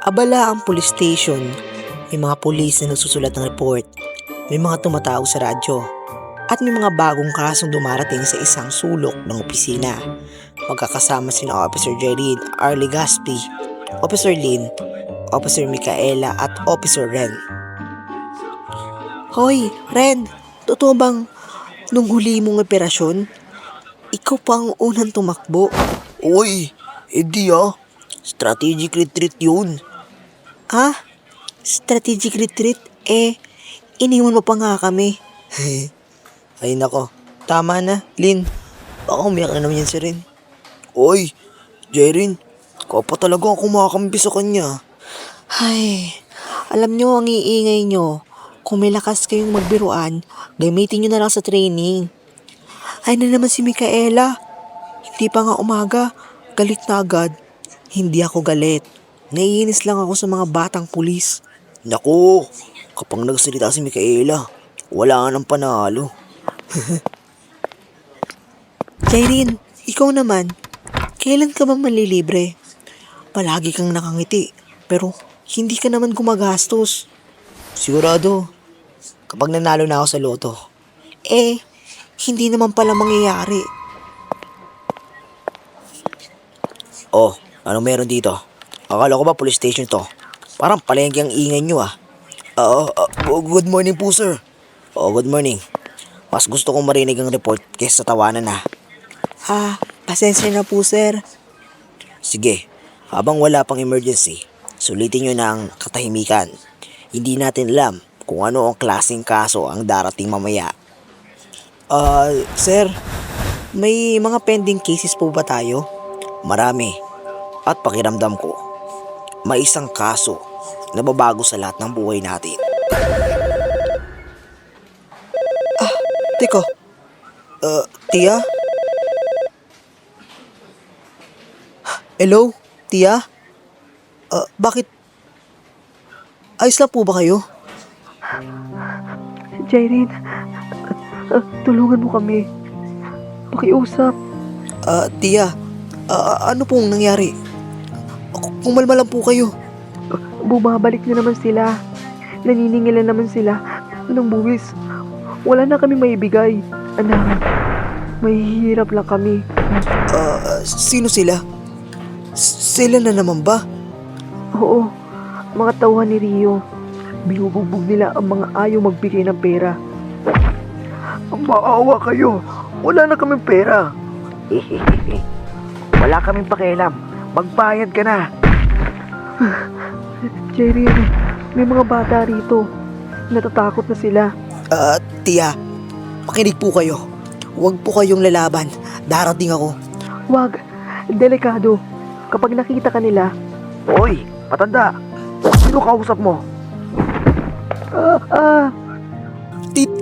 Abala ang police station. May mga pulis na nagsusulat ng report. May mga tumatawag sa radyo. At may mga bagong kasong dumarating sa isang sulok ng opisina. Magkakasama sina Officer Jairine R. Legaspi, Officer Lynn, Officer Micaela at Officer Ren. Hoy, Ren! Totoo bang nung huli mong operasyon, ikaw pa ang unang tumakbo? Uy, hindi ah. Strategic retreat yun. Ha? Strategic retreat? Iniwan mo pa nga kami. Ay nako. Tama na, Lin. Baka umiyak na naman yan si Ren. Uy, Jerin, ikaw pa talaga ang kumakampi sa kanya. Ay, alam nyo ang iingay nyo. Kung may lakas kayong magbiruan, gamitin nyo na lang sa training. Ay na naman si Micaela. Hindi pa nga umaga, galit na agad. Hindi ako galit. Naiinis lang ako sa mga batang pulis. Naku, kapag nagsalita si Micaela, wala nga ng panalo. Jairine, ikaw naman, kailan ka ba malilibre? Palagi kang nakangiti, pero hindi ka naman gumagastos. Sigurado, kapag nanalo na ako sa loto. Hindi naman pala mangyayari. Oh, anong meron dito? Akala ko ba police station to? Parang palengke ang ingay nyo ah. Good morning po sir. Good morning. Mas gusto kong marinig ang report kaysa tawanan na. Pasensya na po, sir. Sige, habang wala pang emergency, sulitin nyo na ang katahimikan. Hindi natin alam kung ano ang klaseng kaso ang darating mamaya. Sir, may mga pending cases po ba tayo? Marami. At pakiramdam ko, may isang kaso na babago sa lahat ng buhay natin. Teka, Tia? Hello, Tia? Bakit? Ayos lang po ba kayo? Jairine, tulungan mo kami. Pakiusap. Tia, ano pong nangyari? Kumalma lang po kayo. Bumabalik na naman sila. Naniningil na naman sila ng buwis. Wala na kami maibigay. Anak, mahihirap lang kami. Sino sila? Sila na naman ba? Oo, mga tauhan ni Rio. Binubugbog nila ang mga ayaw magbigay ng pera. Maawa kayo. Wala na kaming pera. Wala kaming pakialam. Magbayad ka na. Jairine, may mga bata rito. Natatakot na sila. Tia, makinig po kayo. Huwag po kayong lalaban. Darating ako. Wag, delikado. Kapag nakita ka nila, Hoy, matanda. Sino kausap mo?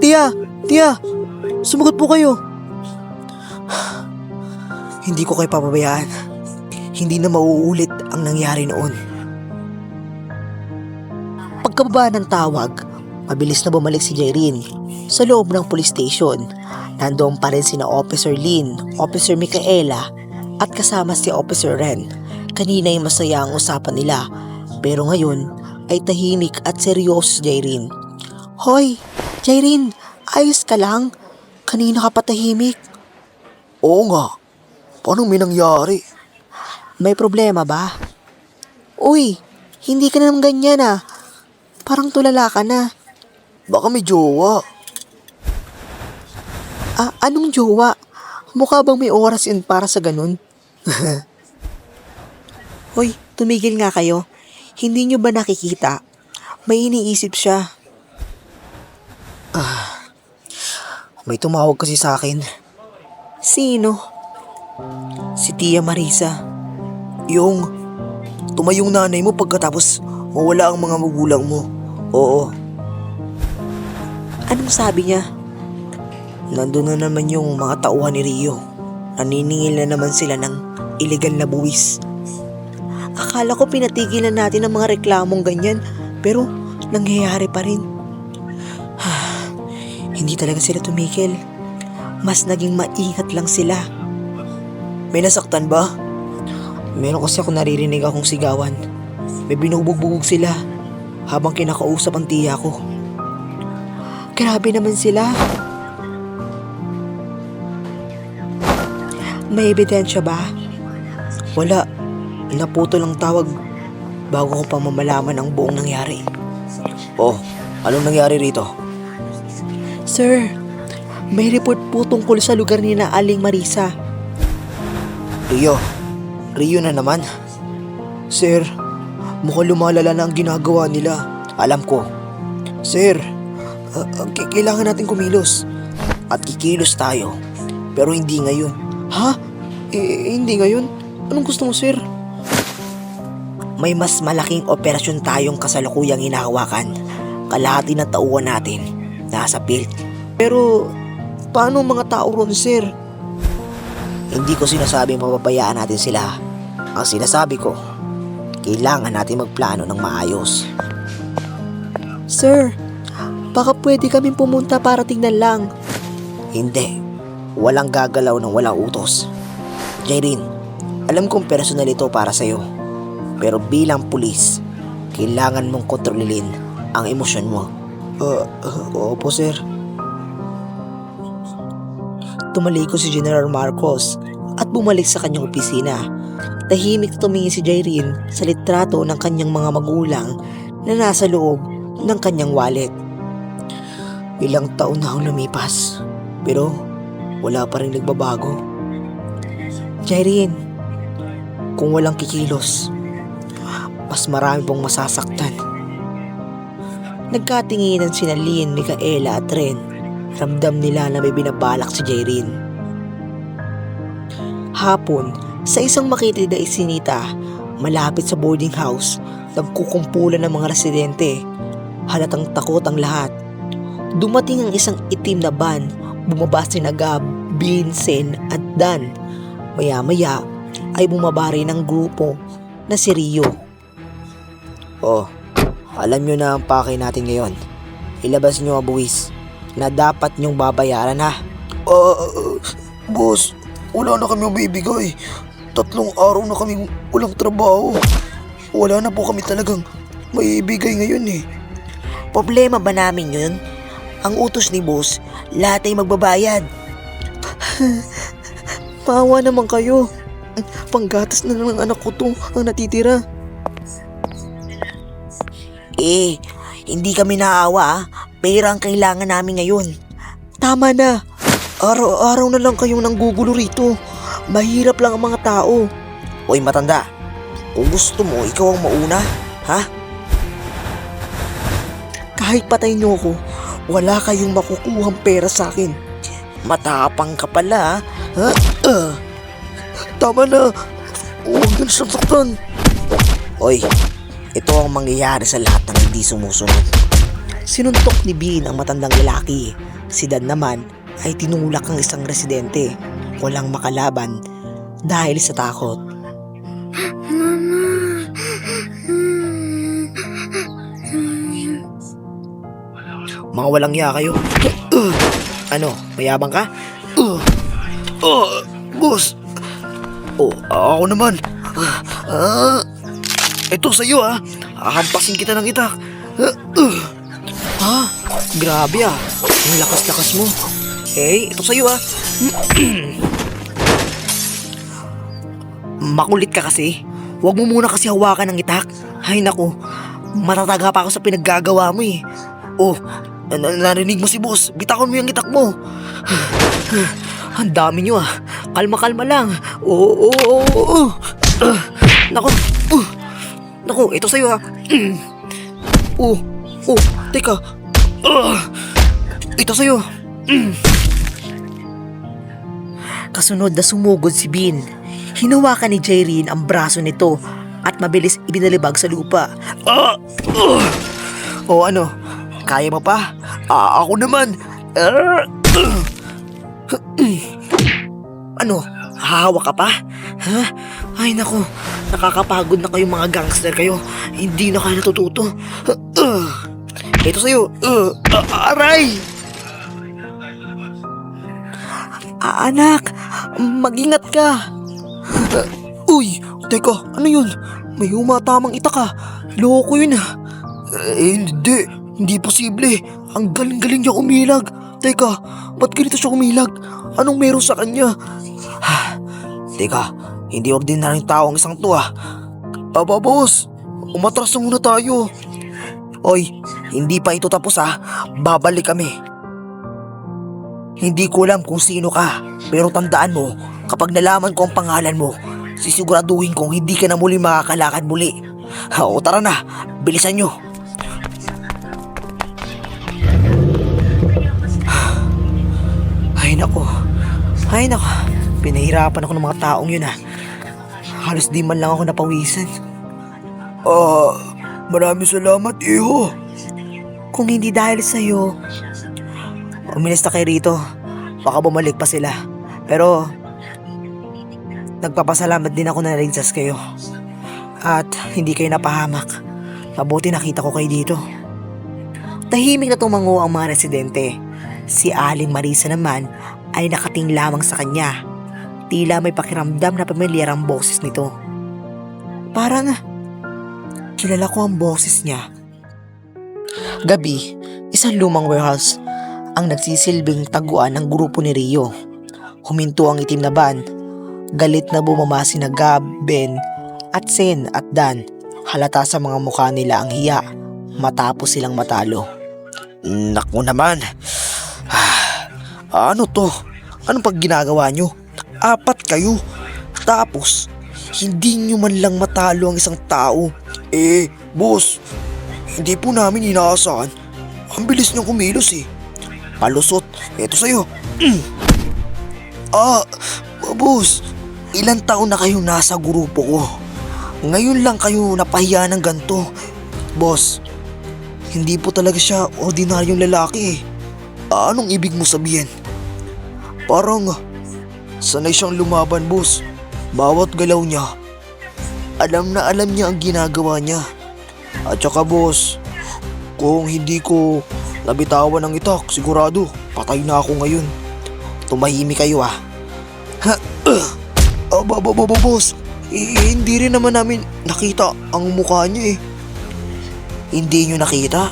Tia, sumagot po kayo. Hindi ko kayo papabayaan. Hindi na mauulit ang nangyari noon. Pagkababa ng tawag, mabilis na bumalik si Jairine sa loob ng police station. Nandoon pa rin sina Officer Lynn, Officer Micaela at kasama si Officer Ren. Kanina ay masaya ang usapan nila, pero ngayon ay tahimik at seryoso si Jairine. Hoy, Jairine, ayos ka lang? Kanina ka pa tahimik. Oo nga. Paano may nangyari? May problema ba? Uy, hindi ka naman ganyan ah. Parang tulala ka na. Baka may jowa. Anong jowa? Mukha bang may oras yun para sa ganun? Hoy, tumigil nga kayo. Hindi nyo ba nakikita? May iniisip siya. May tumawag kasi sa akin. Sino? Si Tia Marisa. Yung tumayong nanay mo pagkatapos mawala ang mga magulang mo. Oo. Anong sabi niya? Nandun na naman yung mga tauhan ni Rio. Naniningil na naman sila ng illegal na buwis. Akala ko pinatigilan natin ang mga reklamong ganyan, pero nangyayari pa rin. Hindi talaga sila tumigil. Mas naging maingat lang sila. May nasaktan ba? Meron kasi ako naririnig akong sigawan. may binubugbog sila habang kinakausap ang tiya ko. Grabe naman sila. May ebidensya ba? Wala, naputol ang tawag bago ko pa mamalaman ang buong nangyari. Oh, anong nangyari rito? Sir, may report po tungkol sa lugar ni na Aling Marisa. Rio na naman. Sir, mukhang lumalala na ang ginagawa nila. Alam ko. Sir, kailangan natin kumilos. At kikilos tayo. Pero hindi ngayon. Ha? Hindi ngayon? Anong gusto mo, sir? May mas malaking operasyon tayong kasalukuyang hinahawakan. Kalahati ng tauhan natin. Nasa field. Pero, paano ang mga tao ron, sir? Hindi ko sinasabing papabayaan natin sila. Ang sinasabi ko, kailangan natin magplano ng maayos. Sir, baka pwede kaming pumunta para tingnan lang. Hindi. Walang gagalaw ng walang utos. Jairine, alam kong personal ito para sa'yo. Pero bilang pulis, kailangan mong kontrolin ang emosyon mo. Opo, sir. Tumalikod si General Marcos at bumalik sa kanyang opisina. Tahimik tumingin si Jairine sa litrato ng kanyang mga magulang na nasa loob ng kanyang wallet. Ilang taon na ang lumipas, pero wala pa rin nagbabago. Jairine, Kung walang kikilos, mas marami pong masasaktan. nagkatinginan sina Lynn, Micaela at Ren. Ramdam nila na may binabalak si Jairine. Hapon, sa isang makitid na isinita, malapit sa boarding house, nagkukumpulan ng mga residente. Halatang takot ang lahat. Dumating ang isang itim na van, bumaba si Gab, Vincent at Dan. Maya-maya ay bumaba rin ang grupo na si Rio. Oh, alam nyo na ang pakay natin ngayon. Ilabas nyo ang buwis na dapat nyong babayaran, ha? Boss, wala na kami bibigay. 3 araw na kami walang trabaho. Wala na po kami talagang maibigay ngayon eh. Problema ba namin yun? Ang utos ni boss, lahat ay magbabayad. Maawa naman kayo. Panggatas na lang ng anak ko to ang natitira. Hindi kami naawa, ah. Pera ang kailangan namin ngayon. Tama na. Araw-araw na lang kayong nanggugulo rito. Mahirap lang ang mga tao. Hoy matanda, kung gusto mo ikaw ang mauna, ha? Kahit patay niyo ako, wala kayong makukuhang pera sa akin. Matapang ka pala, ha? Tama na. Huwag nang sasaktan. Hoy, ito ang mangyayari sa lahat ng hindi sumusunod. Sinuntok ni Bean ang matandang lalaki. Si Dan naman ay tinulak ang isang residente. Walang makalaban dahil sa takot. Mga walang iya kayo. Ano, mayabang ka? Boss. Ako naman. Ito sa'yo, ha. Hahampasin kita ng itak. Grabe ah. Ang lakas-lakas mo. Ito sa'yo, ha. Makulit ka kasi. Huwag mo muna kasi hawakan ng itak. Ay naku, matataga pa ako sa pinaggagawa mo eh. Narinig mo si boss. Bitakon mo yung itak mo. Ang dami nyo ah. Kalma-kalma lang. Naku, ito sa'yo, ha. Teka. Ito sa'yo. Kasunod na sumugod si Bean. Hinawakan ni Jairine ang braso nito at mabilis ibinalibag sa lupa. Ano? Kaya mo pa? Ako naman. Ano? Hahawa ka pa? Ha? Ay naku, nakakapagod na kayong mga gangster kayo. Hindi na kayo natututo. Ito sa'yo. Aray! Anak, mag-ingat ka. Uy, teka, ano yun? may humatamang itak ah. Loko yun ah. Hindi. Hindi posible. Ang galing-galing niya umilag. Teka, ba't ganito siya umilag? Anong meron sa kanya? Teka, hindi ordinaryong tao ang isang to ah. Boss, umatras na muna tayo. Oy, hindi pa ito tapos ah. Babalik kami. Hindi ko alam kung sino ka, pero tandaan mo, kapag nalaman ko ang pangalan mo, sisiguraduhin kong hindi ka na muli makakalakad muli. O tara na, bilisan nyo. Ay nako, pinahirapan ako ng mga taong yun ah. Halos di man lang ako napawisan. Maraming salamat, iho. Kung hindi dahil sa'yo, umilis na kayo rito. Baka bumalik pa sila. Pero, nagpapasalamat din ako na naligtas kayo. At hindi kayo napahamak. Mabuti nakita ko kayo dito. Tahimik na tumango ang mga residente. Si Aling Marisa naman ay nakating lamang sa kanya. Tila may pakiramdam na pamilyar ang boses nito. Parang kilala ko ang boses niya. Gabi, isang lumang warehouse ang nagsisilbing taguan ng grupo ni Rio. Huminto ang itim na van. Galit na bumaba sina Gab, Ben, at Sen at Dan. Halata sa mga mukha nila ang hiya matapos silang matalo. Naku naman. Ano to? Anong pag ginagawa nyo? 4 kayo. Tapos, hindi nyo man lang matalo ang isang tao. Boss, hindi po namin inaasahan. Ang bilis nyo kumilos eh. Palusot, eto sa'yo. Boss, ilang taon na kayong nasa grupo ko. Ngayon lang kayo napahiya ng ganito. Boss, hindi po talaga siya ordinaryong lalaki eh. Anong ibig mo sabihin? Parang sanay siyang lumaban, boss. Bawat galaw niya, alam na alam niya ang ginagawa niya. At saka boss, kung hindi ko nabitawan ng itak, sigurado patay na ako ngayon. Tumahimik kayo ah. Boss, hindi rin naman namin nakita ang mukha niya eh. Hindi niyo nakita?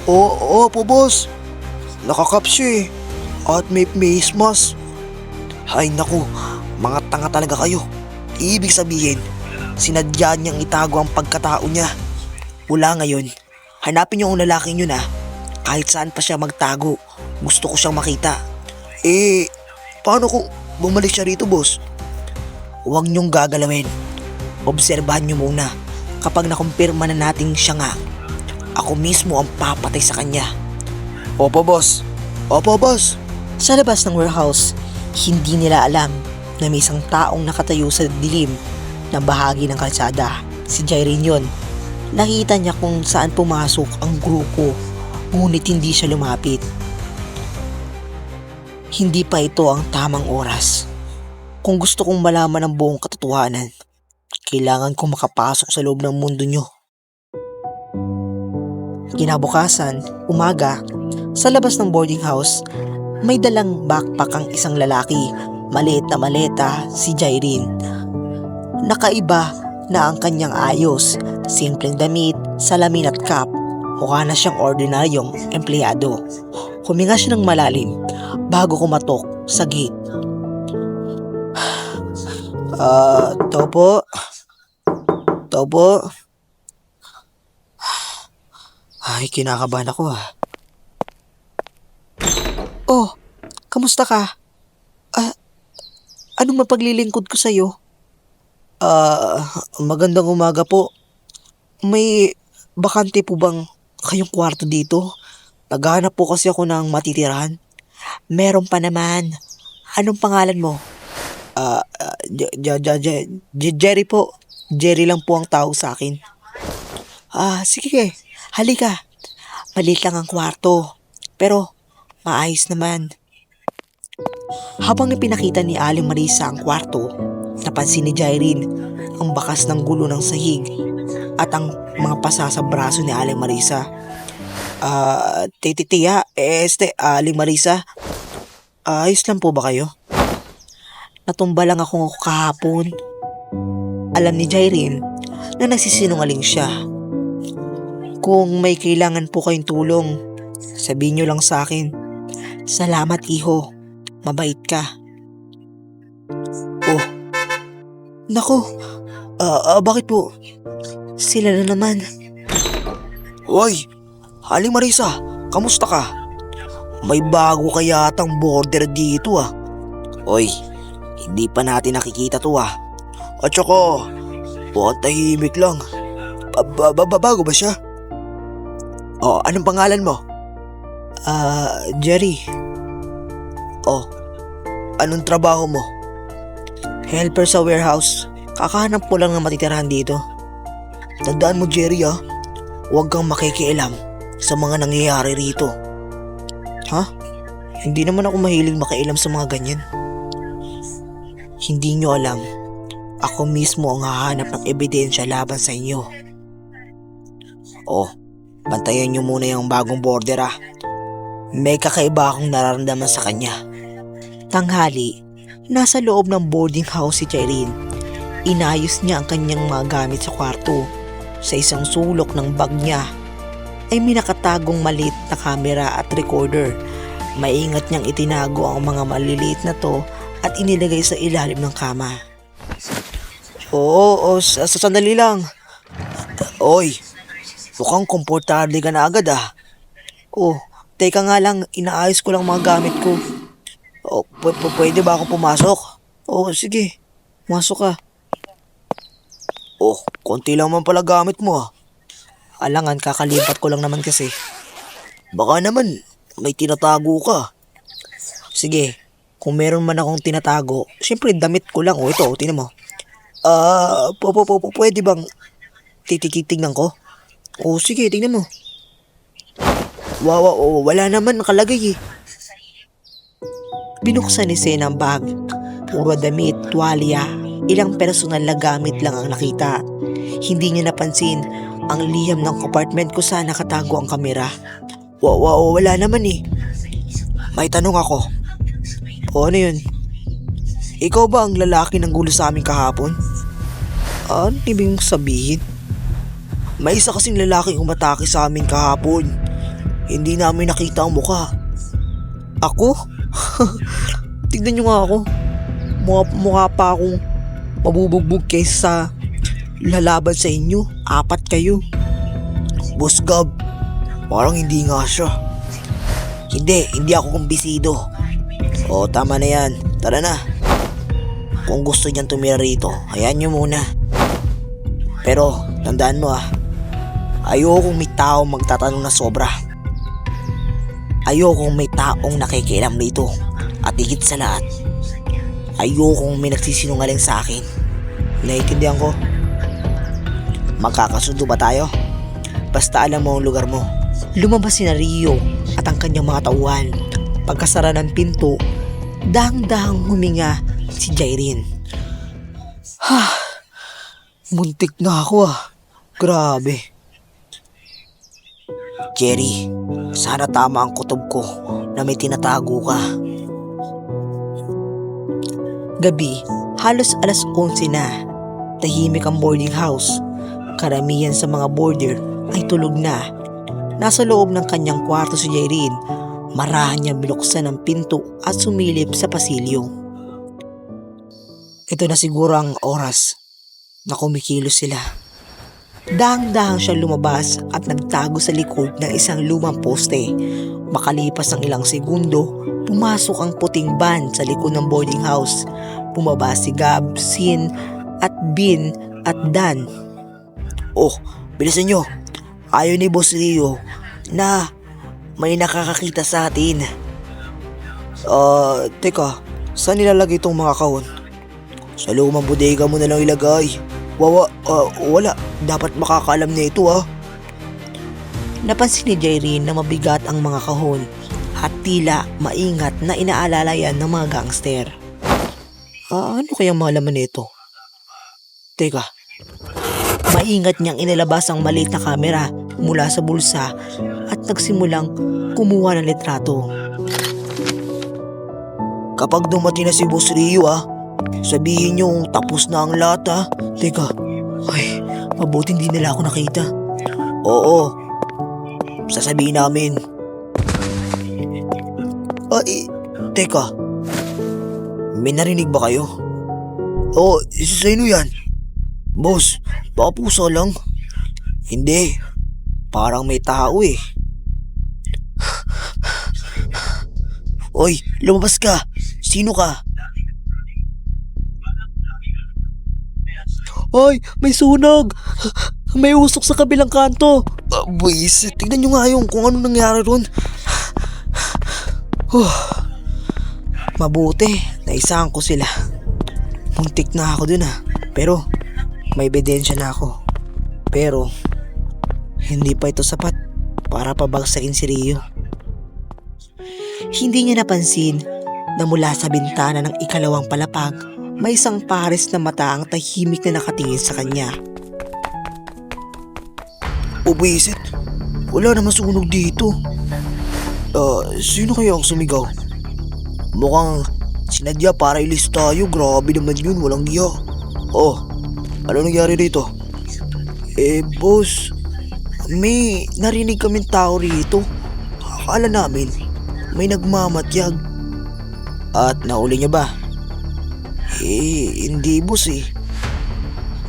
Opo boss, nakakap siya eh. At may face mask. Ay naku, mga tanga talaga kayo. Ibig sabihin, sinadya niyang itago ang pagkatao niya. Mula ngayon, hanapin niyo ang lalaking yun ah. Kahit saan pa siya magtago, gusto ko siyang makita. Paano kung bumalik siya rito, boss? Huwag niyong gagalawin. Obserbahan niyo muna. Kapag nakumpirma na natin siya nga, ako mismo ang papatay sa kanya. Opo, boss. Opo, boss. Sa labas ng warehouse, hindi nila alam na may isang taong nakatayo sa dilim na bahagi ng kalsada. Si Jyrene yun. Nakita niya kung saan pumasok ang grupo, ngunit hindi siya lumapit. Hindi pa ito ang tamang oras. Kung gusto kong malaman ang buong katotohanan, kailangan kong makapasok sa loob ng mundo nyo. Kinabukasan, umaga, sa labas ng boarding house, may dalang backpack ang isang lalaki. Maliit na maleta, si Jyrene. Nakaiba na ang kanyang ayos. Simpleng damit, salamin at cap. Mukha na siyang ordinaryong empleyado. Huminga siya ng malalim bago kumatok sa gate. Topo. Ay, kinakabahan ako ah. Oh, kamusta ka? Anong mapaglilingkod ko sa'yo? Magandang umaga po. May bakante po bang kayong kwarto dito? Naghahanap po kasi ako ng matitirahan. Meron pa naman. Anong pangalan mo? Jerry po. Jerry lang po ang tawag sa akin. Sige. Halika. Maliit lang ang kwarto. Pero maayos naman. Habang ipinakita ni Aling Marisa ang kwarto, napansin ni Jyrene ang bakas ng gulo ng sahig at ang mga pasa sa braso ni Aling Marisa. Aling Marisa, ayos lang po ba kayo? Natumba lang ako kahapon. Alam ni Jyrene na nagsisinungaling siya. Kung may kailangan po kayong tulong, sabihin nyo lang sa akin. Salamat, iho. Mabait ka. Oh. Nako. Bakit po? Sila na naman. Hoy, Aling Marisa, kamusta ka? May bago kaya yatang border dito ah. Hoy, hindi pa natin nakikita to ah. At saka, mukhang tahimik lang. Bago ba siya? Oh, anong pangalan mo? Jerry. Oh, anong trabaho mo? Helper sa warehouse. Kakahanap ko lang ng matitirahan dito. Tandaan mo Jerry ah, huwag kang makikialam sa mga nangyayari rito. Ha? Hindi naman ako mahilig makialam sa mga ganyan. Hindi nyo alam, ako mismo ang hahanap ng ebidensya laban sa inyo. Oh, bantayan nyo muna yung bagong border ah. May kakaiba akong nararamdaman sa kanya. Tanghali, nasa loob ng boarding house si Jaireen. Inayos niya ang kanyang mga gamit sa kwarto. Sa isang sulok ng bag niya ay may nakatagong maliit na camera at recorder. Maingat niyang itinago ang mga maliliit na to at inilagay sa ilalim ng kama. Sandali lang. Oy, mukhang komportable ka na agad ah. Oh, teka nga lang, inaayos ko lang mga gamit ko. Oh, pwede ba ako pumasok? Oh, sige, masok ka. Oh, konti lang man pala gamit mo ah. Alangan, kakalipat ko lang naman kasi. Baka naman may tinatago ka. Sige, kung meron man akong tinatago, syempre damit ko lang. Oh, ito, tingnan mo. Pwede bang Titignan ko? Oh, sige, tingnan mo. wala naman nakalagay eh. Binuksan ni Sen ang bag. Puro damit, tuwalya, ilang personal na gamit lang ang nakita. Hindi niya napansin ang liham ng compartment kung saan nakatago ang kamera. Wala naman eh. May tanong ako. O ano yun? Ikaw ba ang lalaki ng gulo sa amin kahapon? Ano ibig mong sabihin? May isa kasing lalaking umatake sa amin kahapon. Hindi namin nakita ang mukha. Ako? Tignan nyo nga ako. Mukha pa akong mabubugbog kaysa sa lalaban sa inyo. 4 kayo. Boss Gab, parang hindi nga siya. Hindi ako kumbisido. O tama na yan, tara na. Kung gusto niyang tumira rito, hayaan niyo muna. Pero tandaan mo ah, ayokong may taong magtatanong na sobra. Ayokong may taong nakikialam dito. At higit sa lahat, ayokong may nagsisinungaling sa akin. Naiintindihan ko. Magkakasundo ba tayo? Basta alam mo ang lugar mo. Lumabas si Rio at ang kanyang mga tauhan. Pagkasara ng pinto, dahang-dahang huminga si Jaireen. Muntik na ako ah. Grabe. Jerry, sana tama ang kutob ko na may tinatago ka. Gabi, halos alas 11 na. Tahimik ang boarding house. Karamihan sa mga boarder ay tulog na. Nasa loob ng kanyang kwarto si Jaireen. Marahan niya binuksan ang pinto at sumilip sa pasilyo. Ito na siguro ang oras na kumikilos sila. Dahang-dahang siya lumabas at nagtago sa likod ng isang lumang poste. Makalipas ng ilang segundo, pumasok ang puting van sa likod ng boarding house. Bumaba si Gab, Sin, at Bin at Dan. Oh, bilisan nyo. Ayaw ni Boss Rio na may nakakakita sa atin. Teka, saan nilalagay itong mga kahon? Sa lumang bodega mo na lang ilagay. Wala. Dapat makakaalam na ito ah. Napansin ni Jaireen na mabigat ang mga kahon at tila maingat na inaalala yan ng mga gangster. Ano kayang mga laman nito? Teka, maingat niyang inilabas ang maliit na kamera mula sa bulsa at nagsimulang kumuha ng litrato. Kapag dumating na si Boss Rio sabihin niyo tapos na ang lahat ah. Teka, ay, Mabuti hindi nila ako nakita. Oo, sasabihin namin. Teka. May narinig ba kayo? Oo, sino yan? Boss, baka pusa lang. Hindi, parang may tao eh. Oy, lumabas ka. Sino ka? Ay, may sunog! May usok sa kabilang kanto. Buwis, tignan nyo nga yung kung ano nangyari ron. Mabuti, naisahan ko sila. Muntik na ako dun pero may ebidensya na ako. Pero, hindi pa ito sapat para pabagsakin si Rio. Hindi niya napansin na mula sa bintana ng ikalawang palapag, may isang pares na mata ang tahimik na nakatingin sa kanya. Buwisit, wala naman sunog dito. Sino kaya ang sumigaw? Mukhang sinadya para ilis tayo. Grabe naman yun, walang giya. Ano nangyari dito? Boss, may narinig kaming tao rito. Akala namin may nagmamatyag. At nahuli niya ba? Hindi boss eh.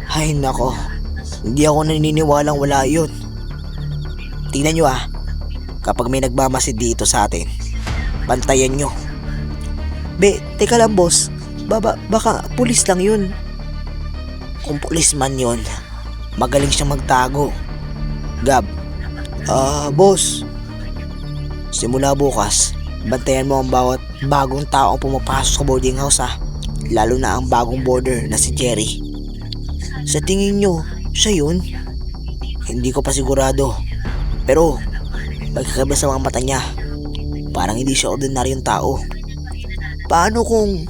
Ay nako, hindi ako naniniwalang wala yun. Tingnan nyo kapag may nagmamasid dito sa atin, bantayan nyo. Teka lang boss, baka pulis lang yun. Kung pulis man yun, magaling siyang magtago. Gab, boss, simula bukas, bantayan mo ang bawat bagong tao ang pumapasok sa boarding house lalo na ang bagong boarder na si Jerry. Sa tingin nyo, siya yun? Hindi ko pa sigurado, pero pagkakaba sa mga mata niya, parang hindi siya ordinaryong tao. Paano kung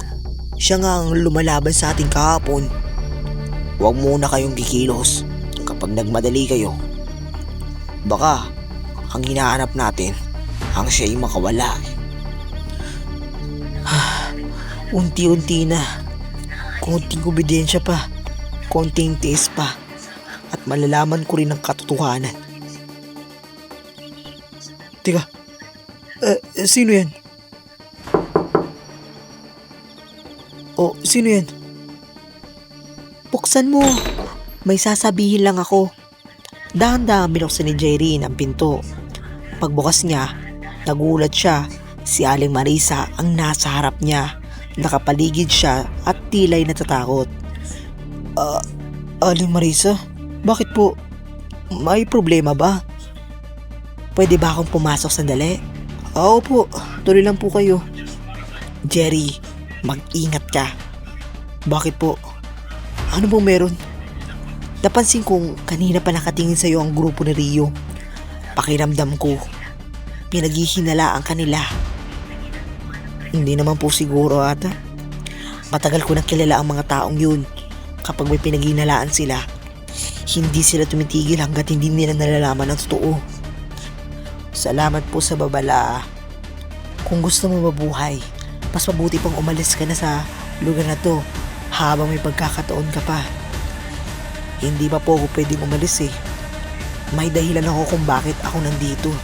siya nga ang lumalaban sa ating kahapon? Huwag muna kayong kikilos kapag nagmadali kayo. Baka ang hinahanap natin ang siya'y makawala. Unti-unti na. Konting obediensya pa. Konting tiis pa. At malalaman ko rin ang katotohanan. Teka, sino yan? Sino yan? Buksan mo. May sasabihin lang ako. Dahan-dahan binuksan ni Jerry ang pinto. Pagbukas niya, nagulat siya. Si Aling Marisa ang nasa harap niya. Nakapaligid siya at tila'y natatakot. Aling Marisa? Bakit po? May problema ba? Pwede ba akong pumasok sandali? Opo, tuloy lang po kayo. Jerry, mag-ingat ka. Bakit po? Ano po meron? Napansin kong kanina pa nakatingin sa'yo ang grupo ni Rio. Pakiramdam ko, pinaghihinalaan kanila. Hindi naman po siguro ata. Matagal ko nang kilala ang mga taong yun. Kapag may pinaghihinalaan sila, hindi sila tumitigil hanggat hindi nila nalalaman ang totoo. Salamat po sa babala. Kung gusto mo mabuhay, mas mabuti pang umalis ka na sa lugar na to habang may pagkakataon ka pa. Hindi pa po ako pwedeng umalis eh. May dahilan ako kung bakit ako nandito.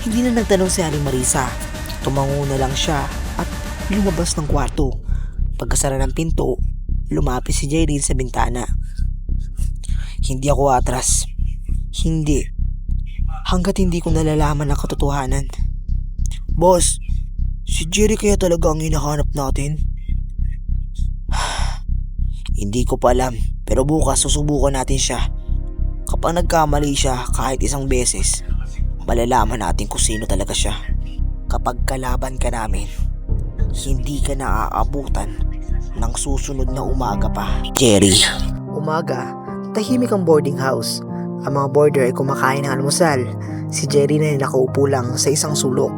Hindi na nagtanong si Aling Marisa. Tumango na lang siya at lumabas ng kwarto. Pagkasara ng pinto, lumapit si Jerry sa bintana. Hindi ako atras. Hindi. Hanggat hindi ko nalalaman ang katotohanan. Boss, si Jerry kaya talaga ang hinahanap natin? Hindi ko pa alam, pero bukas susubukan natin siya. Kapag nagkamali siya kahit isang beses, malalaman natin kung sino talaga siya. Kapag kalaban ka namin, hindi ka na aabutan ng susunod na umaga pa. Jerry. Umaga, tahimik ang boarding house. Ang mga boarder ay kumakain ng almusal. Si Jerry na nakaupo lang sa isang sulok.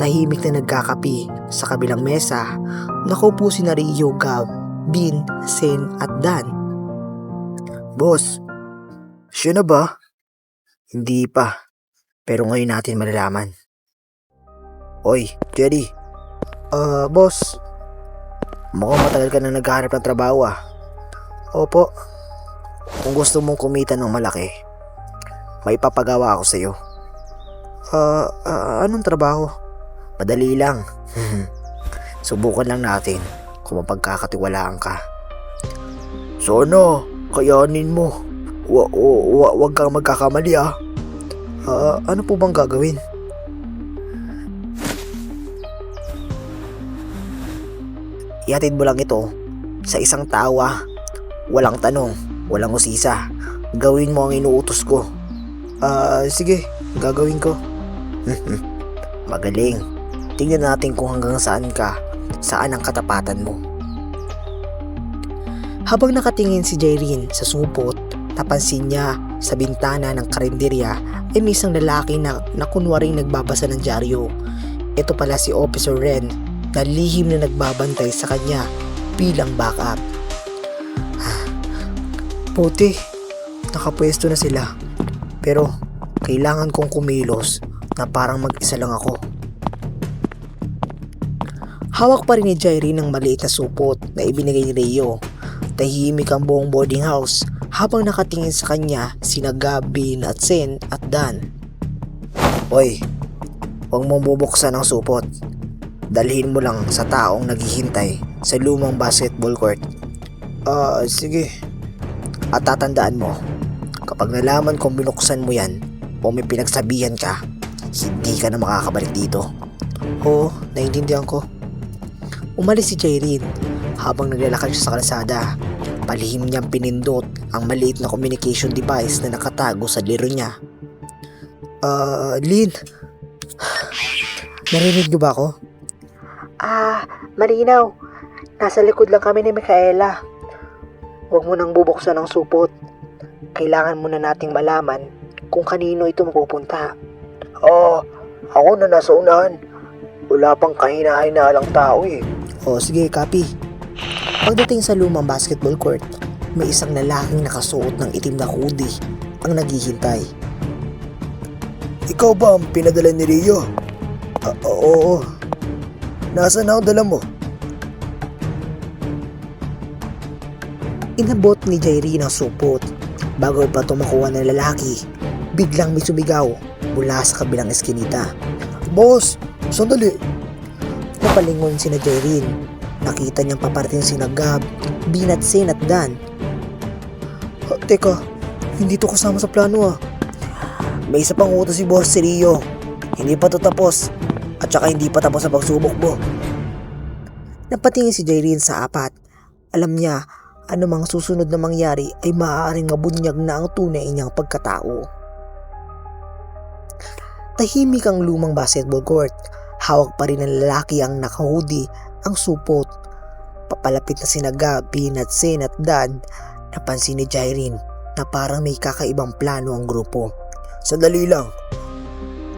Tahimik na nagkakapi. Sa kabilang mesa, nakaupo si Rio, Gab, Bin, Sen at Dan. Boss, siya na ba? Hindi pa. Pero ngayon natin malalaman. Oy, Jerry. Boss. Mukhang matagal ka na naghahanap ng trabaho Opo. Kung gusto mong kumita ng malaki, may papagawa ako sa'yo. Anong trabaho? Madali lang. Subukan lang natin kung mapagkakatiwalaan ka. Sana, kayanin mo. Wag kang magkakamali ah. Ano po bang gagawin? Ihatid mo lang ito sa isang tawa. Walang tanong, walang usisa. Gawin mo ang inuutos ko. Sige, gagawin ko. Magaling. Tingnan natin kung hanggang saan ang katapatan mo. Habang nakatingin si Jaireen sa supot, napansin niya sa bintana ng karinderya ay may isang lalaki na kunwaring nagbabasa ng dyaryo. Ito pala si Officer Ren na lihim na nagbabantay sa kanya bilang backup. Puti, nakapwesto na sila. Pero kailangan kong kumilos na parang mag-isa lang ako. Hawak pa rin ni Jaireen ang maliit na supot na ibinigay ni Rio. Tahimik ang buong boarding house habang nakatingin sa kanya sina Gabi, Natsen at Dan. Hoy, huwag mong bubuksan ang supot. Dalhin mo lang sa taong naghihintay sa lumang basketball court. Sige. At tatandaan mo, kapag nalaman kong binuksan mo yan o may pinagsabihan ka, hindi ka na makakabalik dito. Oo, naiintindihan ko. Umalis si Jaireen habang naglalakad siya sa kalsada. Palihim niyang pinindot ang maliit na communication device na nakatago sa liro niya. Lin. Narinig niyo ba ako? Malinaw. Nasa likod lang kami ni Micaela. Huwag mo nang bubuksan ang supot. Kailangan muna nating malaman kung kanino ito mapupunta. Ako na nasa unahan. Wala pang kahina-hinalang tao eh. Sige, copy. Pagdating sa lumang basketball court, may isang lalaking nakasuot ng itim na hoodie ang naghihintay. Ikaw ba ang pinadala ni Rio? Oo. Nasaan ang dala mo? Inabot ni Jaireen ang supot. Bago pa tumakuha ng lalaki, biglang may sumigaw mula sa kabilang eskinita. Boss, sandali. Napalingon si na Jaireen. Nakita niyang paparating sina Gab, Binatsen at Dan. Teka, hindi to kasama sa plano ah. May isa pang utos si Boss si Rio. Hindi pa to tapos. At saka hindi pa tapos sa pagsubok mo. Napatingin si Jaireen sa apat. Alam niya, anumang susunod na mangyari ay maaaring mabunyag na ang tunay niyang pagkatao. Tahimik ang lumang basketball court. Hawak pa rin ng lalaki ang nakahoodie ang supot. Papalapit na sina Gabi, Natsen at Dan. Napansin ni Jaireen na parang may kakaibang plano ang grupo. Sandali lang.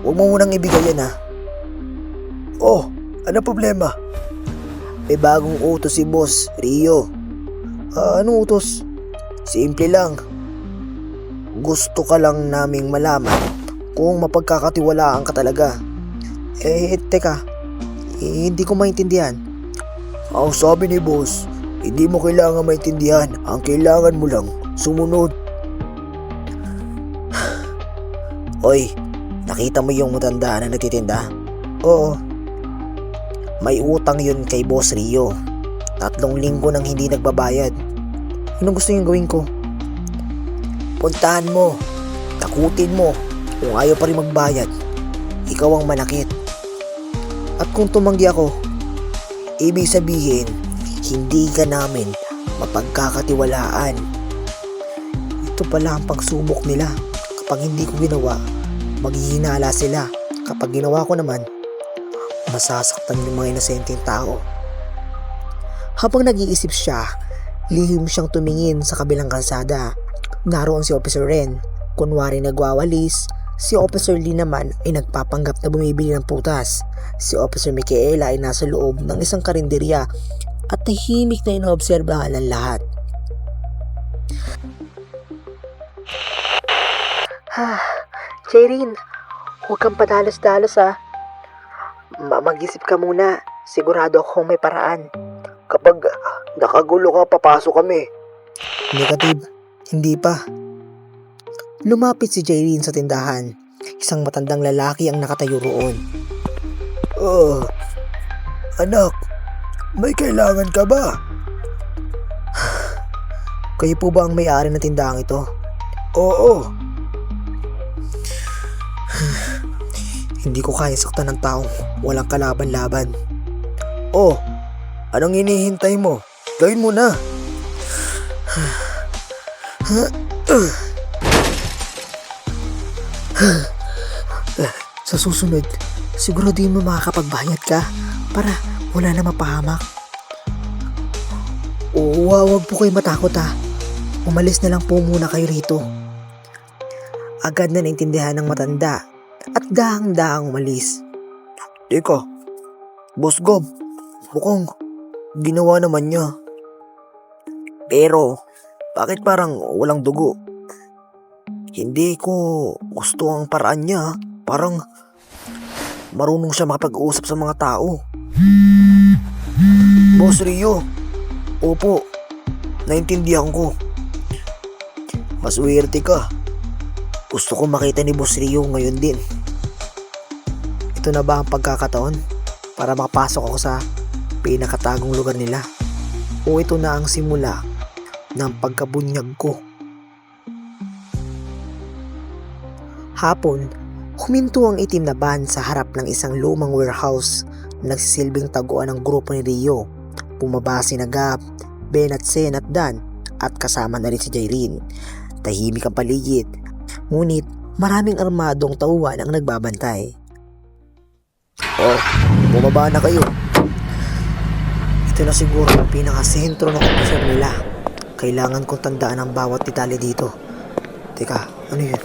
Huwag mo munang ibigay yan ha. Ano problema? May bagong utos si Boss Rio. Anong utos? Simple lang. Gusto ka lang naming malaman kung mapagkakatiwalaan ka talaga. Teka. Hindi ko maintindihan. Ang sabi ni Boss, hindi mo kailangan maintindihan. Ang kailangan mo lang sumunod. Oy, nakita mo yung matanda na nagtitinda? Oo. May utang yun kay Boss Rio. 3 linggo nang hindi nagbabayad. Anong gusto niyong gawin ko? Puntahan mo. Takutin mo. Kung ayaw pa rin magbayad, ikaw ang manakit. At kung tumanggi ako, Ibig sabihin, hindi ka namin mapagkakatiwalaan. ito pala ang pagsubok nila. Kapag hindi ko ginawa, maghihinala sila. Kapag ginawa ko naman, masasaktan yung mga inosenteng tao. Habang nag-iisip siya, lihim siyang tumingin sa kabilang kalsada. Naroon si Officer Ren, kunwari nagwawalis. Si Officer Lee naman ay nagpapanggap na bumibili ng putas. Si Officer Micaela ay nasa loob ng isang karinderya at tahimik na inoobserbahan ng lahat. Jaireen, huwag kang padalos-dalos ha. Mag-isip ka muna. Sigurado akong may paraan. Kapag nakagulo ka, papasok kami. Negative, Hindi pa. Lumapit si Jaylene sa tindahan. Isang matandang lalaki ang nakatayo roon. Oh, anak, may kailangan ka ba? Kayo po ba ang may-ari ng tindahan ito? Oo. Hindi ko kaya saktan ng taong walang kalaban-laban. Oh, anong hinihintay mo? Gawin mo na. Sa susunod, siguraduhin mo makakapagbayad ka para wala na mapahamak. Oo, huwag po kayo matakot ha. Umalis na lang po muna kayo rito. Agad na naintindihan ng matanda at dahang-dahang umalis. Teka, Boss Gob, mukhang ginawa naman niya. Pero, bakit parang walang dugo? Hindi ko gusto ang paraan niya. Parang marunong siya makapag-usap sa mga tao. Boss Rio, opo, naintindihan ko. Maswerte ka. Gusto ko makita ni Boss Rio ngayon din. Ito na ba ang pagkakataon para makapasok ako sa pinakatagong lugar nila? O ito na ang simula ng pagkabunyag ko? Hapon, huminto ang itim na van sa harap ng isang lumang warehouse na nagsisilbing taguan ng grupo ni Rio. Bumaba si Gab, Ben at Sen at Dan at kasama na rin si Jaylene. Tahimik ang paligid, ngunit maraming armadong tauhan ang nagbabantay. Oh, bumaba na kayo. Ito na siguro ang pinakasentro ng opisyon nila. Kailangan kong tandaan ang bawat detalye dito. Teka, ano yun?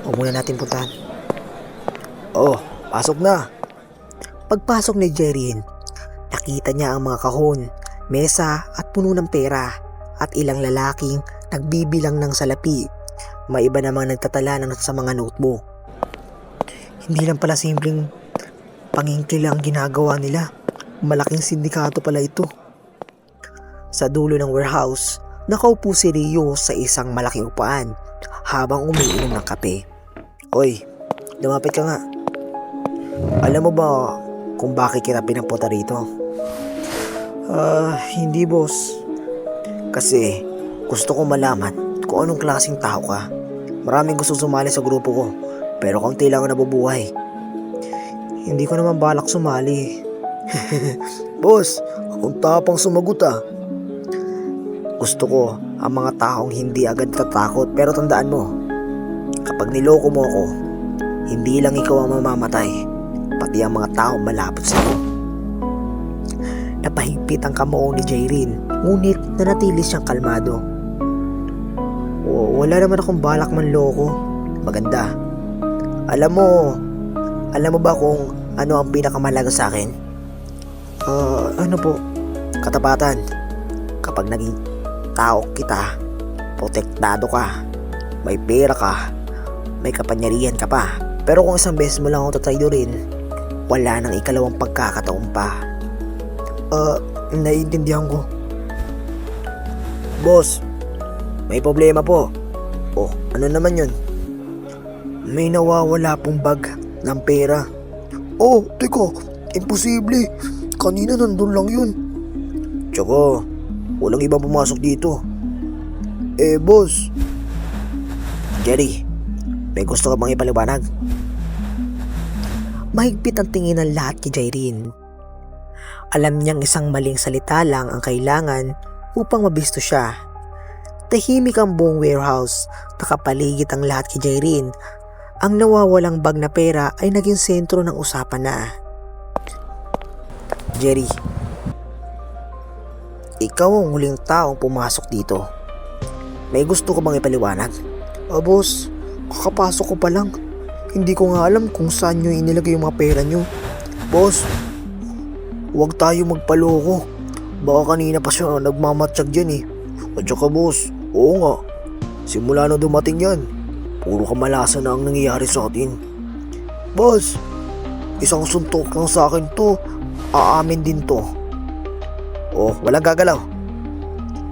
Huwag muna natin puntahan. Oh, pasok na. Pagpasok ni Jaylene, nakita niya ang mga kahon, mesa at puno ng pera at ilang lalaking nagbibilang ng salapi. May iba namang nagtatala sa mga notebook. Hindi lang pala simpleng pangingkil ang ginagawa nila. Malaking sindikato pala ito. Sa dulo ng warehouse, nakaupo si Rio sa isang malaking upuan habang umiinom ng kape. Oy, lumapit ka nga. Alam mo ba kung bakit kita pinapunta rito? Hindi boss. Kasi gusto ko malaman kung anong klaseng tao ka. Maraming gusto sumali sa grupo ko, pero kaunti lang ang nabubuhay. Hindi ko naman balak sumali. Boss, ang tapang sumagot ah. Gusto ko ang mga taong hindi agad tatakot, pero tandaan mo, kapag niloko mo ako, hindi lang ikaw ang mamamatay, pati ang mga taong malapit sa iyo. Napahigpit ang kamao ni Jaylene, ngunit nanatili siyang kalmado. Wala naman akong balak manloko. Maganda. Alam mo ba kung ano ang pinakamahalaga sa akin? Ano po? Katapatan. Kapag naging tao kita, protektado ka, may pera ka, may kapangyarihan ka pa. Pero kung isang beses mo lang ako tatraydorin, wala nang ikalawang pagkakataon pa. Naiintindihan ko. Boss, may problema po. Oh, ano naman yun? May nawawala pong bag ng pera. Oh, teka, imposible. Kanina nandun lang yun. Tsaka, walang ibang pumasok dito. Boss. Jerry, may gusto ka bang ipaliwanag? Mahigpit ang tingin ng lahat kay Jaylene. Alam niyang isang maling salita lang ang kailangan upang mabisto siya. Tahimik ang buong warehouse, nakapaligid ang lahat kay Jaylene. Ang nawawalang bag na pera ay naging sentro ng usapan na. Jerry, ikaw ang huling taong pumasok dito. May gusto ko bang ipaliwanag? Boss, kakapasok ko pa lang. Hindi ko nga alam kung saan nyo inilagay yung mga pera nyo. Boss, huwag tayo magpaloko. Baka kanina pa siya nagmamatsyag dyan eh. At saka boss, oo nga, simula na dumating yan, puro kamalasan na ang nangyayari sa atin. Boss, isang suntok lang sa akin to, aamin din to. Oh, walang gagalaw.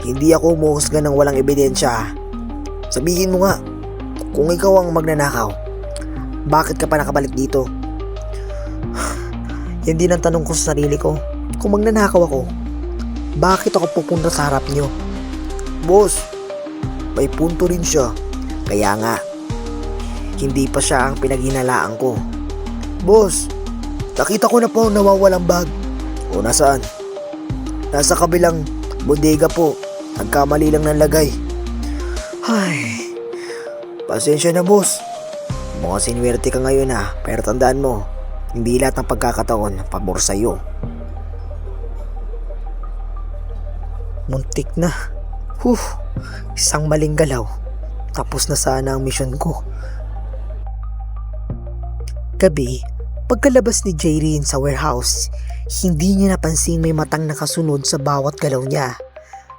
Hindi ako umuhusga ng walang ebidensya. Sabihin mo nga, kung ikaw ang magnanakaw, bakit ka pa nakabalik dito? Yan din ang tanong ko sa sarili ko. Kung magnanakaw ako, bakit ako pupunta sa harap nyo? Boss, may punto rin siya. Kaya nga, hindi pa siya ang pinaghinalaan ko. Boss, nakita ko na po ang nawawalang bag. O nasaan? Nasa kabilang bodega po. Nagkamali lang ng lagay. Ay, pasensya na boss. Mukhang sinwerte ka ngayon ha. Pero tandaan mo, hindi lahat ng pagkakataon pabor sa'yo. Muntik na. Isang maling galaw. Tapos na sana ang misyon ko. Gabi, pagkalabas ni Jaylene sa warehouse, hindi niya napansin may matang nakasunod sa bawat galaw niya.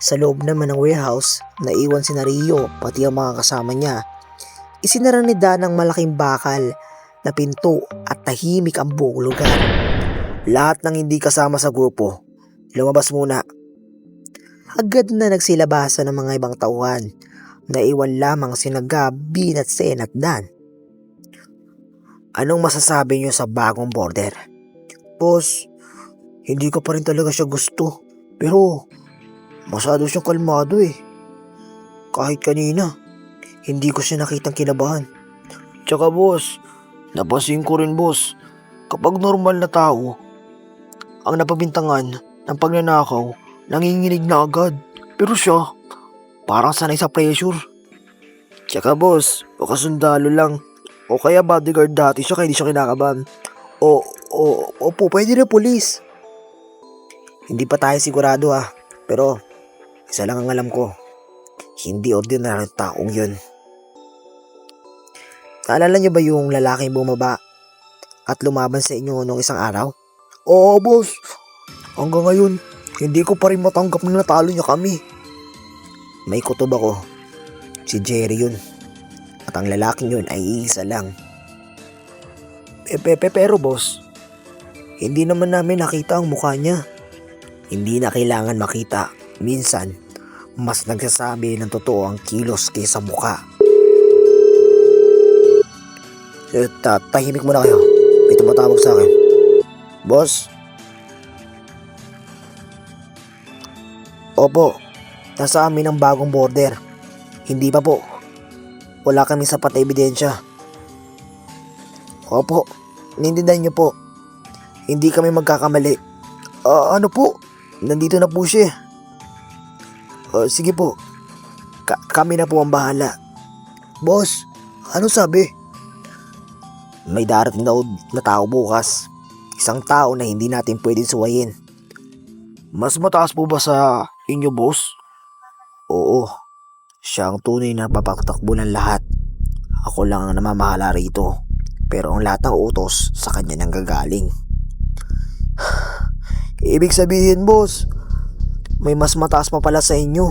Sa loob naman ng warehouse, naiwan si Rio pati ang mga kasama niya. Isinara ni Dan ang malaking bakal na pinto at tahimik ang buong lugar. Lahat ng hindi kasama sa grupo, lumabas muna. Agad na nagsilabasan ng mga ibang tauhan. Naiwan lamang sina Gab, Bin at Sen at Dan. Anong masasabi niyo sa bagong border? Boss, hindi ko pa rin talaga siya gusto. Pero, masyado siyang kalmado eh. Kahit kanina, hindi ko siya nakitang kinabahan. Tsaka boss, napansin ko rin boss, kapag normal na tao, ang napabintangan ng pagnanakaw, nanginginig na agad. Pero siya, parang sanay sa pressure. Tsaka boss, o kasundalo lang. O kaya bodyguard dati siya kaya hindi siya kinakabahan. Opo, pwede rin pulis. Hindi pa tayo sigurado ha. Pero, isa lang ang alam ko. Hindi ordinary taong yun. Naalala niyo ba yung lalaking bumaba at lumaban sa inyo noong isang araw? Oo boss. Hanggang ngayon, hindi ko pa rin matanggap na natalo niya kami. May kutob ako. Si Jerry yun. At ang lalaking yun ay iisa lang. Pero boss, hindi naman namin nakita ang mukha niya. Hindi na kailangan makita. Minsan, mas nagsasabi ng totoo ang kilos kaysa mukha. Tahimik muna kayo. May tumatawag sa akin. Boss? Opo, nasa amin ang bagong border. Hindi pa po. Wala kami sapat na ebidensya. Opo, nintindihan niyo po. Hindi kami magkakamali. Ano po? Nandito na po siya. Sige po. Kami na po ang bahala. Boss, ano sabi? May darating na tao bukas. Isang tao na hindi natin pwedeng suwayin. Mas mataas po ba sa inyo, boss? Oo. Siya ang tunay na papagtakbo ng lahat. Ako lang ang namamahala rito. Pero ang lahat ng utos sa kanya nang gagaling. Ibig sabihin, boss, may mas mataas pa pala sa inyo.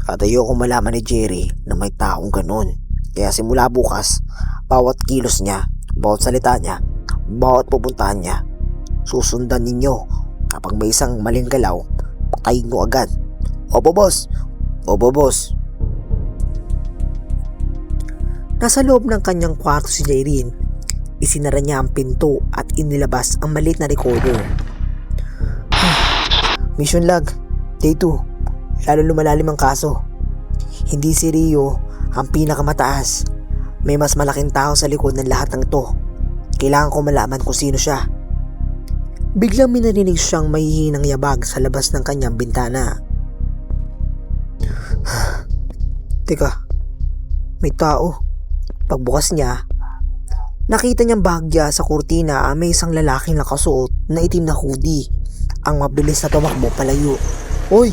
At ayoko malaman ni Jerry na may taong ganun. Kaya simula bukas, bawat kilos niya, bawat salita niya, bawat pupuntahan niya, susundan ninyo. Kapag may isang maling galaw, patayin nyo agad. Opo, boss. Opo, boss. Nasa loob ng kanyang kwarto si Jaylene. Isinara niya ang pinto at inilabas ang maliit na recorder. Mission log, day 2. Lalo lumalalim ang kaso. Hindi si Rio ang pinakamataas. May mas malaking tao sa likod ng lahat ng ito. Kailangan ko malaman kung sino siya. Biglang minarinig siyang mahihinang yabag sa labas ng kanyang bintana. Teka, may tao. Pagbukas niya, nakita niyang bahagya sa kurtina may isang lalaking nakasuot na itim na hoodie. Ang mabilis na tumakbo palayo. Hoy!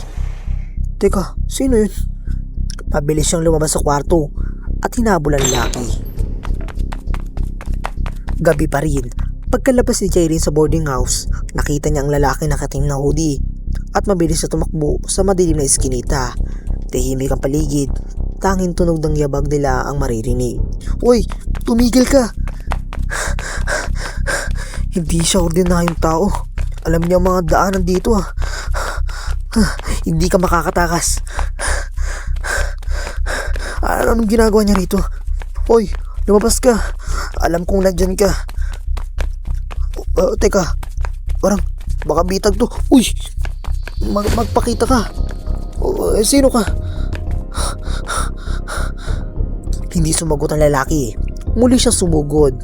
Teka, sino yun? Mabilis siyang lumabas sa kwarto at hinabol ang lalaki. Gabi pa rin. Pagkalabas ni Jaylene sa boarding house, nakita niya ang lalaki na nakatim na hoodie at mabilis na tumakbo sa madilim na iskinita. Tahimik ang paligid. Tanging tunog ng yabag nila ang maririnig. Uy! Tumigil ka! Hindi siya ordinaryong tao. Alam niya mga daanan dito ah. Anong ginagawa niya rito? Hoy, lumabas ka. Alam kong nandyan ka. Teka, parang baka bitag to. Uy, magpakita ka. Sino ka? Hindi sumagot ang lalaki. Muli siya sumugod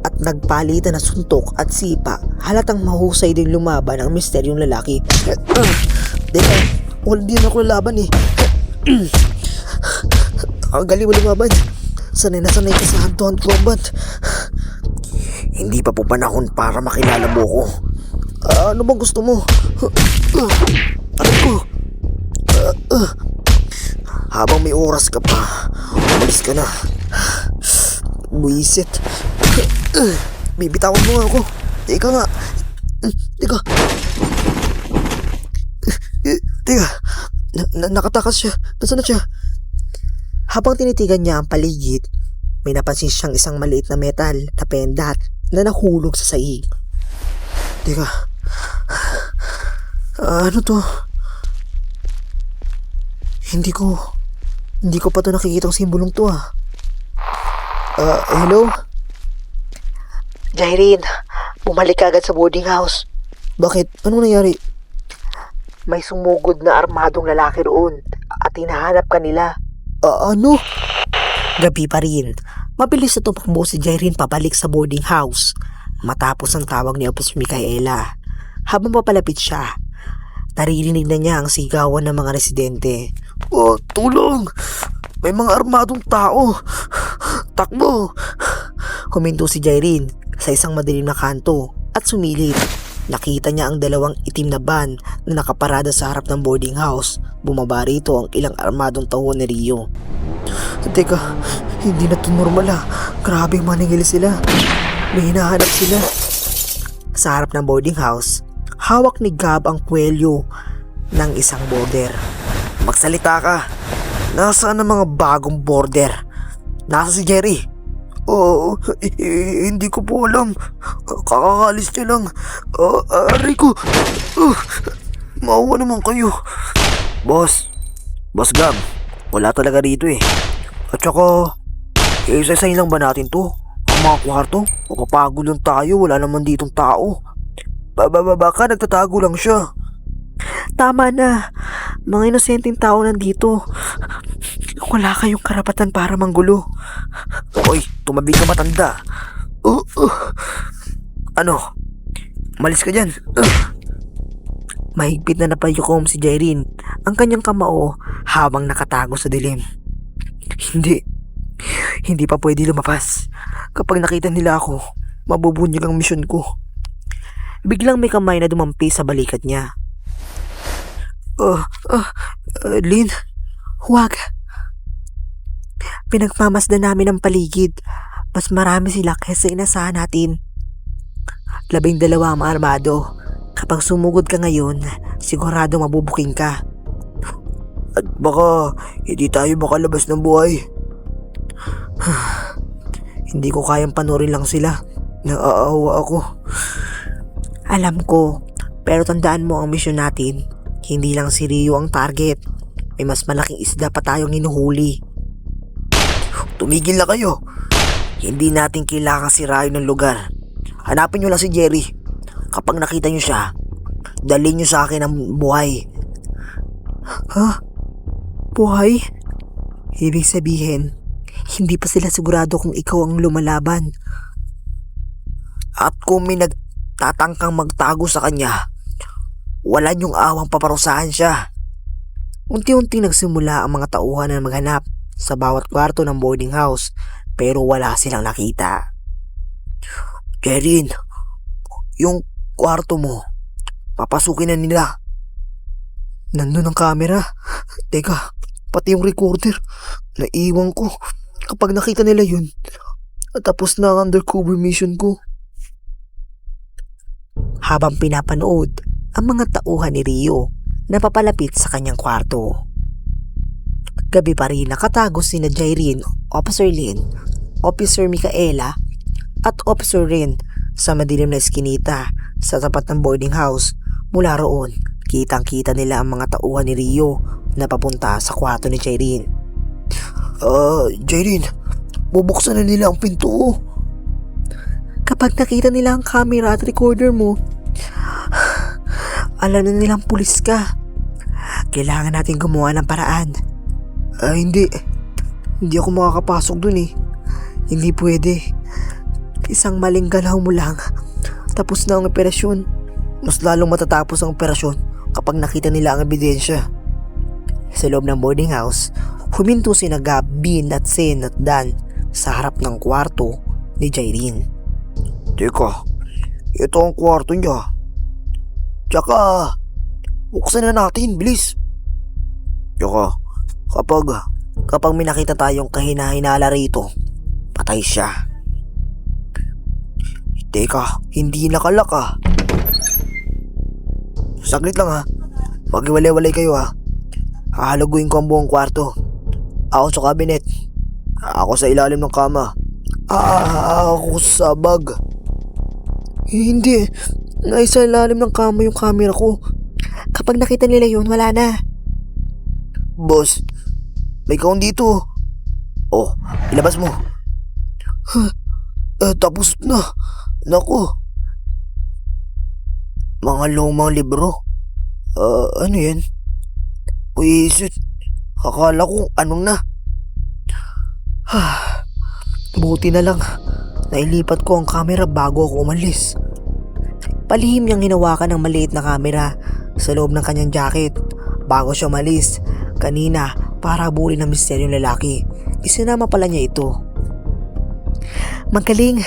at nagpalitan na suntok at sipa. Halatang mahusay din lumaban ang misteryong lalaki. Teka, wala din ako lalaban eh. Ang galing mo lumaban. Sanay na sanay ka sa hand-to-hand combat. Hindi pa po panahon para makilala mo ko. Ano bang gusto mo? Ano ko? Habang may oras ka pa, umalis ka na. Buisit. Bibitawan mo nga ako. Teka nga. Teka. Teka. Nakatakas siya. Nasaan na siya? Habang tinitigan niya ang paligid, may napansin siyang isang maliit na metal na pendat na nahulog sa sahig. Teka. Ano to? Hindi ko pa to nakikitang simbolong to ah. Hello? Jairin, bumalik ka agad sa boarding house. Bakit? Anong nangyari? May sumugod na armadong lalaki roon at hinahanap ka nila. Ano? Gabi pa rin. Mabilis na tumakbo si Jairin pabalik sa boarding house matapos ang tawag ni Officer Micaela. Habang papalapit siya, naririnig na niya ang sigawan ng mga residente. Tulong! May mga armadong tao! Takbo! Huminto si Jairin sa isang madilim na kanto at sumilip. Nakita niya ang dalawang itim na van na nakaparada sa harap ng boarding house. Bumaba rito ang ilang armadong tauhan ni Rio. Teka, hindi na to normal ah. Grabe maningil sila. May hinahanap sila. Sa harap ng boarding house, hawak ni Gab ang kwelyo ng isang border. Magsalita ka. Nasaan ang mga bagong border? Nasa si Jerry? Hindi ko po alam. Kakakalis niya lang. Aray ko. Maawa naman kayo. Boss Gab, wala talaga rito eh. At saka, isa-isayin lang ba natin to? Ang mga kwarto? Mapapagod lang tayo, wala naman ditong tao. Baka nagtatago lang siya. Tama na. Mga inosenteng tao nandito. Wala kayong karapatan para manggulo. Hoy, tumabi ka matanda. Ano? Malis ka dyan. Mahigpit na napayukom si Jairin ang kanyang kamao habang nakatago sa dilim. Hindi pa pwede lumabas. Kapag nakita nila ako, mabubunyag ang misyon ko. Biglang may kamay na dumampi sa balikat niya. Lin, huwag. Pinagmamasdan namin ang paligid. Mas marami sila kaysa inasahan natin. 12 ang armado. Kapag sumugod ka ngayon, sigurado mabubuking ka. At baka hindi tayo makalabas ng buhay. Hindi ko kayang panurin lang sila. Naaawa ako. Alam ko, pero tandaan mo ang misyon natin. Hindi lang si Rio ang target. May mas malaking isda pa tayong hinuhuli. Tumigil na kayo. Hindi natin kailangan sirain ng lugar. Hanapin nyo lang si Jerry. Kapag nakita nyo siya, dalhin nyo sa akin ang buhay. Buhay? Ibig sabihin, hindi pa sila sigurado kung ikaw ang lumalaban. At kung may nagtatangkang magtago sa kanya, wala niyong awang paparusahan siya. Unti-unting nagsimula ang mga tauhan na maghanap sa bawat kwarto ng boarding house pero wala silang nakita. Jerin, yung kwarto mo, papasukin na nila. Nandun ang camera. Teka, pati yung recorder. Naiwan ko. Kapag nakita nila yun, tapos na ang undercover mission ko. Habang pinapanood ang mga tauhan ni Rio na papalapit sa kanyang kwarto. Gabi pa rin nakatago sina Jairin, Officer Lin, Officer Micaela at Officer Rin sa madilim na eskinita sa tapat ng boarding house. Mula roon, kitang-kita nila ang mga tauhan ni Rio na papunta sa kwarto ni Jairin. Jairin, bubuksan na nila ang pinto. Kapag nakita nila ang camera at recorder mo, alam na nilang pulis ka. Kailangan natin gumawa ng paraan. Hindi. Hindi ako makakapasok dun eh. Hindi pwede. Isang maling galaw mo lang, tapos na ang operasyon. Mas lalong matatapos ang operasyon kapag nakita nila ang ebidensya. Sa loob ng boarding house, huminto sina Gab, Bin at Sen at Dan sa harap ng kwarto ni Jairin. Teka, ito ang kwarto niya. Tsaka, buksan na natin, bilis. Tsaka, kapag may nakita tayong kahinahinala rito, patay siya. Teka, hindi nakalak ah. Saglit lang ha. Maghiwalay-walay kayo ha. Hahalaguin ko ang buong kwarto. Ako sa cabinet. Ako sa ilalim ng kama. Ako sa bag. Hindi. Naisa ilalim ng kama yung camera ko. Kapag nakita nila yun, wala na. Boss, may kaon dito. Oh, ilabas mo. Tapos na. Naku. Mga lumang libro. Ano yan? Wisit. Akala ko anong na. Buti na lang. Nailipat ko ang camera bago ako umalis. Palihim niyang hinawakan ng maliit na kamera sa loob ng kanyang jacket bago siya umalis kanina para habulin ng misteryong lalaki. Isinama pala niya ito. Magaling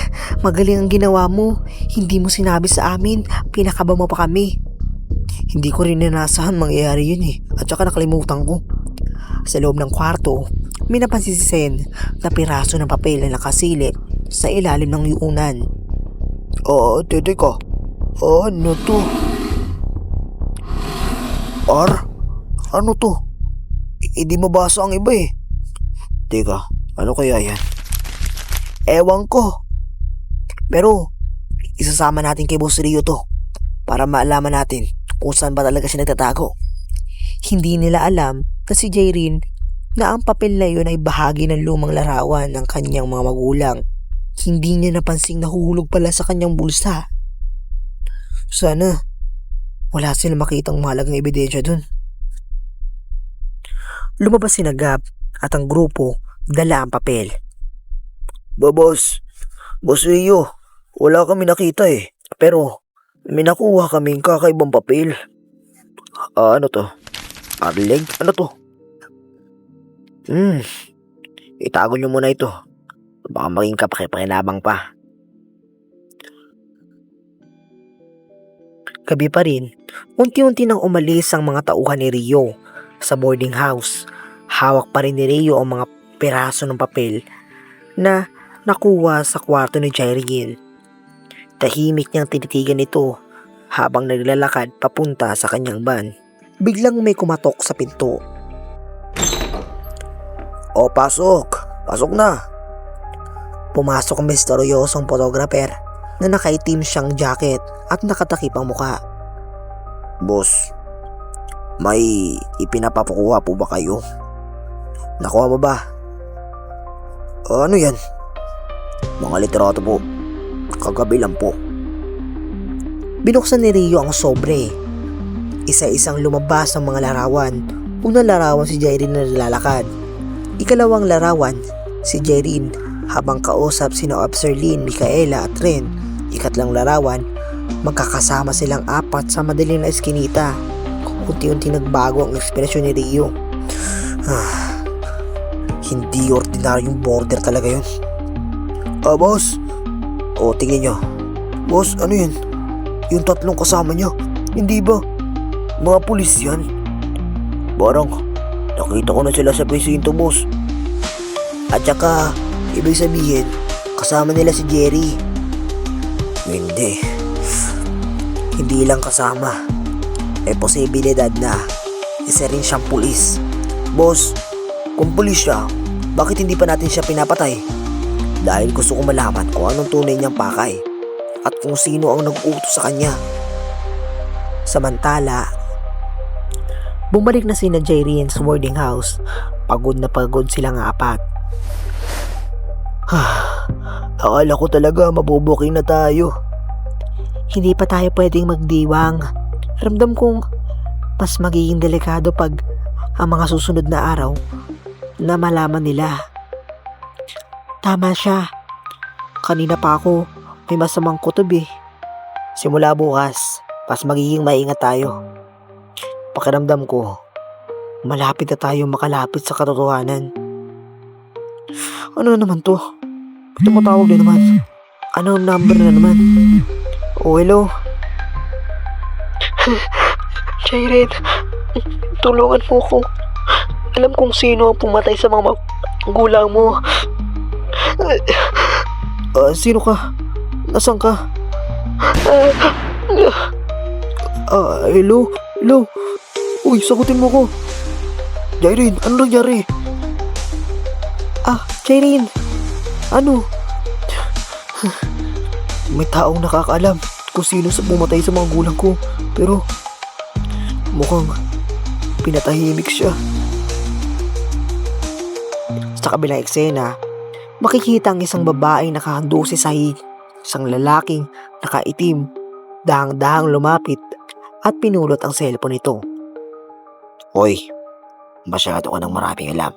ang ginawa mo. Hindi mo sinabi sa amin, pinakaba mo pa kami. Hindi ko rin nanasahan mangyayari yun eh, at saka nakalimutan ko. Sa loob ng kwarto, may napansin si Sen na piraso ng papel na nakasilip sa ilalim ng yuunan. Teka. Ano to? Ano to? Hindi mabasa ang iba eh. Teka, ano kaya yan? Ewan ko. Pero, isasama natin kay Boss Rio to para maalaman natin kung saan ba talaga siya nagtatago. Hindi nila alam na si Jairin na ang papel na yun ay bahagi ng lumang larawan ng kanyang mga magulang. Hindi niya napansing nahulog pala sa kanyang bulsa. Sana wala silang makitang mahalagang ebidensya dun. Lumabas si Gab at ang grupo dala ang papel. Boss Rio, wala kami nakita eh. Pero may nakuha kaming kakaibang papel. Ano to? Arleg? Ano to? Itago nyo muna ito. Baka maging kapakipakinabang pa. Gabi pa rin, unti-unti nang umalis ang mga tauhan ni Rio sa boarding house. Hawak pa rin ni Rio ang mga piraso ng papel na nakuha sa kwarto ni Jairin. Tahimik niyang tinitigan ito habang naglalakad papunta sa kanyang van. Biglang may kumatok sa pinto. Pasok! Pasok na! Pumasok ang misteryosong photographer na nakaitim siyang jacket at nakatakip ang muka. Boss, may ipinapapakuha po ba kayo? Nakuha mo ba? Ano yan? Mga literato po. Kagabi lang po. Binuksan ni Rio ang sobre. Isa-isang lumabas ang mga larawan. Unang larawan si Jairin na nilalakad. Ikalawang larawan si Jairin habang kausap sina Officer Lin, Micaela at Ren. Ikatlong larawan, magkakasama silang apat sa madilim na eskinita. Unti-unti nagbago ang ekspresyon ni Rio. Hindi ordinaryong border talaga yun. Boss. Tingnan nyo. Boss, ano yun? Yung tatlong kasama niya, hindi ba? Mga pulis yan. Parang, nakita ko na sila sa presinto, boss. At saka, ibig sabihin, kasama nila si Jerry. Hindi. Hindi lang kasama. May posibilidad na isa rin siyang pulis. Boss, kung pulis siya, bakit hindi pa natin siya pinapatay? Dahil gusto ko malaman kung anong tunay niyang pakay at kung sino ang nag-utos sa kanya. Samantala, bumalik na sina Jairin sa boarding house Pagod na pagod silang apat. Akala ko talaga mabubuking na tayo. Hindi pa tayo pwedeng magdiwang. Ramdam kong mas magiging delikado pag ang mga susunod na araw na malaman nila. Tama siya. Kanina pa ako may masamang kutob eh. Simula bukas, mas magiging maingat tayo. Pakiramdam ko, malapit na tayo makalapit sa katotohanan. Ano na naman to? Tumatawag na naman. Anong number na naman? Oh, hello? Jairen, tulungan mo ko. Alam kong sino ang pumatay sa mga magulang mo. Sino ka? Nasaan ka? Hello? Hello? Uy, sagutin mo ko. Jairen, ano nangyari? Jairen, ano? May taong nakakaalam kung sino sa pumatay sa mga gulang ko. Pero mukhang pinatahimik siya. Sa kabilang eksena, makikita ang isang babaeng nakahando si sahig, isang lalaking nakaitim, dahang-dahang lumapit at pinulot ang cellphone nito. Hoy, masyado ka ng maraming alam.